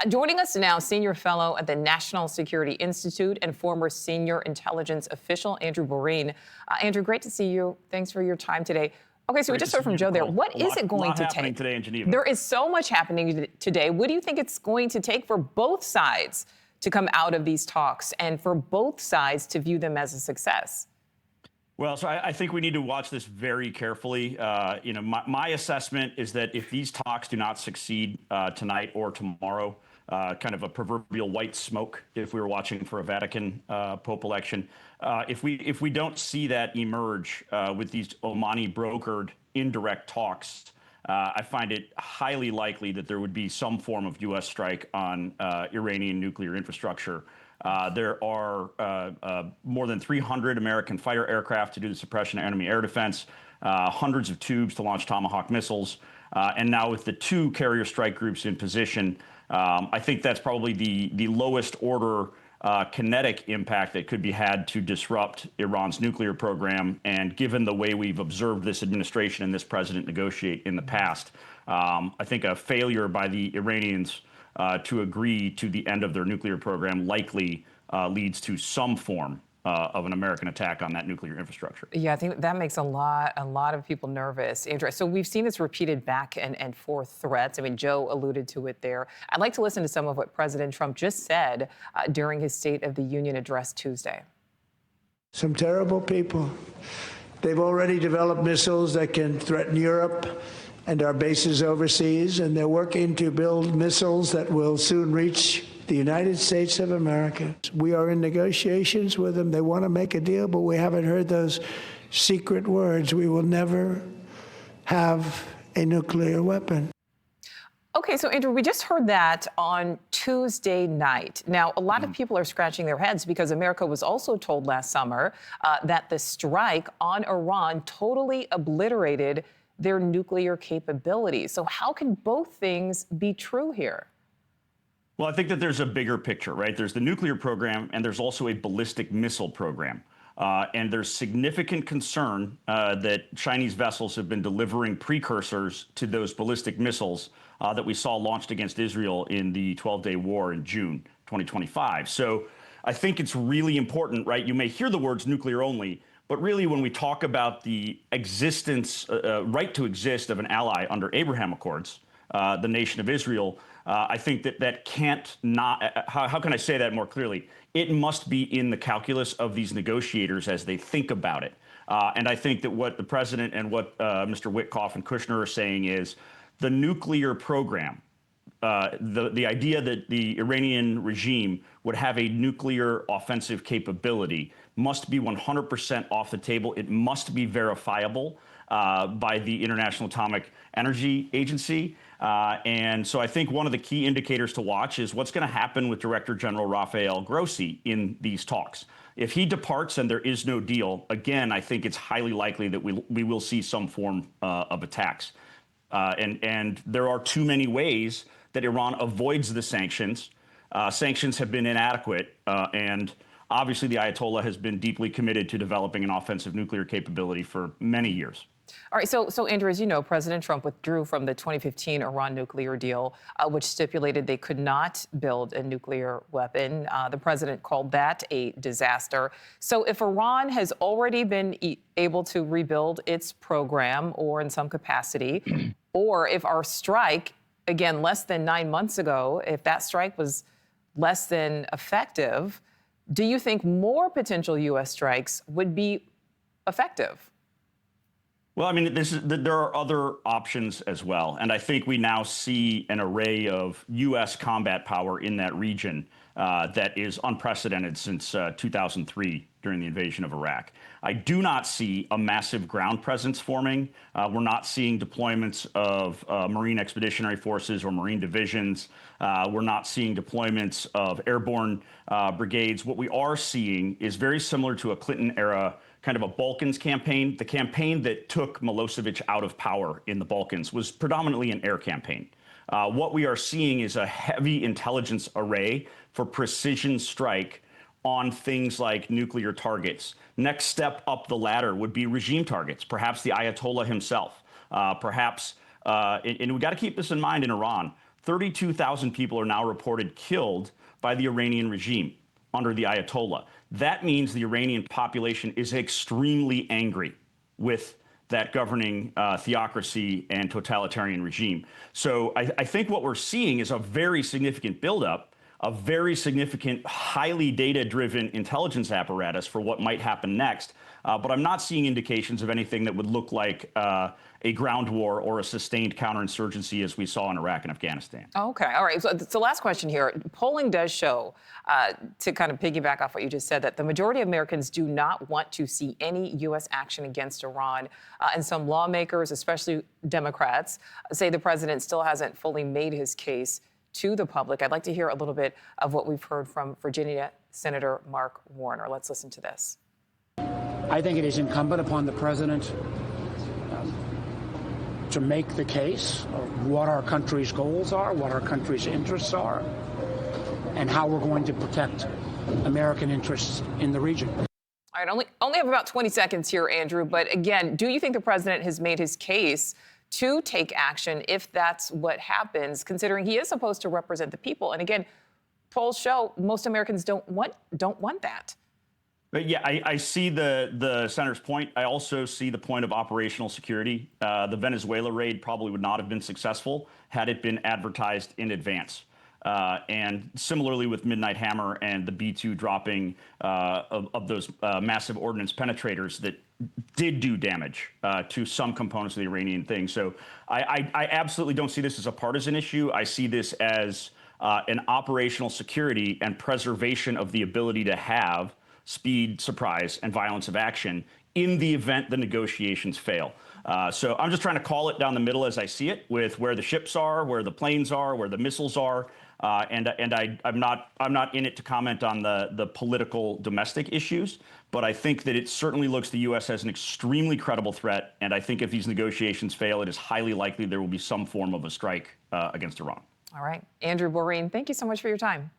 Joining us now, senior fellow at the National Security Institute and former senior intelligence official, Andrew Borene. Andrew, great to see you. Thanks for your time today. Okay, so we just heard from Joe there. What is it going to take? Today in Geneva. There is so much happening today. What do you think it's going to take for both sides to come out of these talks and for both sides to view them as a success? Well, so I think we need to watch this very carefully. My assessment is that if these talks do not succeed tonight or tomorrow, kind of a proverbial white smoke, if we were watching for a Vatican Pope election, if we don't see that emerge with these Omani brokered indirect talks, I find it highly likely that there would be some form of U.S. strike on Iranian nuclear infrastructure. There are more than 300 American fighter aircraft to do the suppression of enemy air defense, hundreds of tubes to launch Tomahawk missiles, and now with the two carrier strike groups in position, I think that's probably the lowest order kinetic impact that could be had to disrupt Iran's nuclear program. And given the way we've observed this administration and this president negotiate in the past, I think a failure by the Iranians to agree to the end of their nuclear program likely leads to some form of an American attack on that nuclear infrastructure. Yeah, I think that makes a lot of people nervous, Andrew. So we've seen this repeated back and forth threats. I mean, Joe alluded to it there. I'd like to listen to some of what President Trump just said during his State of the Union address Tuesday. Some terrible people. They've already developed missiles that can threaten Europe and our bases overseas, and they're working to build missiles that will soon reach the United States of America. We are in negotiations with them. They want to make a deal, but we haven't heard those secret words. We will never have a nuclear weapon. Okay, so Andrew, we just heard that on Tuesday night. Now, a lot of people are scratching their heads because America was also told last summer that the strike on Iran totally obliterated their nuclear capabilities. So how can both things be true here? Well, I think that there's a bigger picture, right? There's the nuclear program, and there's also a ballistic missile program. And there's significant concern that Chinese vessels have been delivering precursors to those ballistic missiles that we saw launched against Israel in the 12-day war in June 2025. So I think it's really important, right? You may hear the words nuclear only, but really when we talk about the existence, right to exist of an ally under Abraham Accords, the nation of Israel, I think that can't not, how can I say that more clearly? It must be in the calculus of these negotiators as they think about it. And I think that what the president and what Mr. Witkoff and Kushner are saying is the nuclear program, the idea that the Iranian regime would have a nuclear offensive capability must be 100% off the table. It must be verifiable by the International Atomic Energy Agency. And so I think one of the key indicators to watch is what's going to happen with Director General Rafael Grossi in these talks. If he departs and there is no deal, again, I think it's highly likely that we will see some form of attacks. And there are too many ways that Iran avoids the sanctions. Sanctions have been inadequate, and obviously the Ayatollah has been deeply committed to developing an offensive nuclear capability for many years. All right, so Andrew, as you know, President Trump withdrew from the 2015 Iran nuclear deal, which stipulated they could not build a nuclear weapon. The president called that a disaster. So if Iran has already been able to rebuild its program or in some capacity, or if our strike, again, less than 9 months ago, if that strike was less than effective, do you think more potential U.S. strikes would be effective? Well, I mean, there are other options as well. And I think we now see an array of U.S. combat power in that region that is unprecedented since 2003 during the invasion of Iraq. I do not see a massive ground presence forming. We're not seeing deployments of Marine Expeditionary Forces or Marine divisions. We're not seeing deployments of airborne brigades. What we are seeing is very similar to a Clinton-era kind of a Balkans campaign. The campaign that took Milosevic out of power in the Balkans was predominantly an air campaign. What we are seeing is a heavy intelligence array for precision strike on things like nuclear targets. Next step up the ladder would be regime targets, perhaps the Ayatollah himself, and we got to keep this in mind in Iran. 32,000 people are now reported killed by the Iranian regime under the Ayatollah. That means the Iranian population is extremely angry with that governing theocracy and totalitarian regime. So I think what we're seeing is a very significant buildup, a very significant, highly data-driven intelligence apparatus for what might happen next. But I'm not seeing indications of anything that would look like a ground war or a sustained counterinsurgency as we saw in Iraq and Afghanistan. Okay, all right. So last question here. Polling does show, to kind of piggyback off what you just said, that the majority of Americans do not want to see any U.S. action against Iran. And some lawmakers, especially Democrats, say the president still hasn't fully made his case to the public. I'd like to hear a little bit of what we've heard from Virginia Senator Mark Warner. Let's listen to this. I think it is incumbent upon the president to make the case of what our country's goals are, what our country's interests are, and how we're going to protect American interests in the region. All right, only have about 20 seconds here, Andrew. But again, do you think the president has made his case to take action if that's what happens, considering he is supposed to represent the people? And again, polls show most Americans don't want that. But yeah, I see the senator's point. I also see the point of operational security. The Venezuela raid probably would not have been successful had it been advertised in advance. And similarly with Midnight Hammer and the B-2 dropping of those massive ordnance penetrators that did do damage to some components of the Iranian thing. So I absolutely don't see this as a partisan issue. I see this as an operational security and preservation of the ability to have speed, surprise, and violence of action in the event the negotiations fail. So I'm just trying to call it down the middle as I see it, with where the ships are, where the planes are, where the missiles are, and I'm not in it to comment on the political domestic issues, but I think that it certainly looks the U.S. as an extremely credible threat, and I think if these negotiations fail, it is highly likely there will be some form of a strike against Iran. All right, Andrew Borene, thank you so much for your time.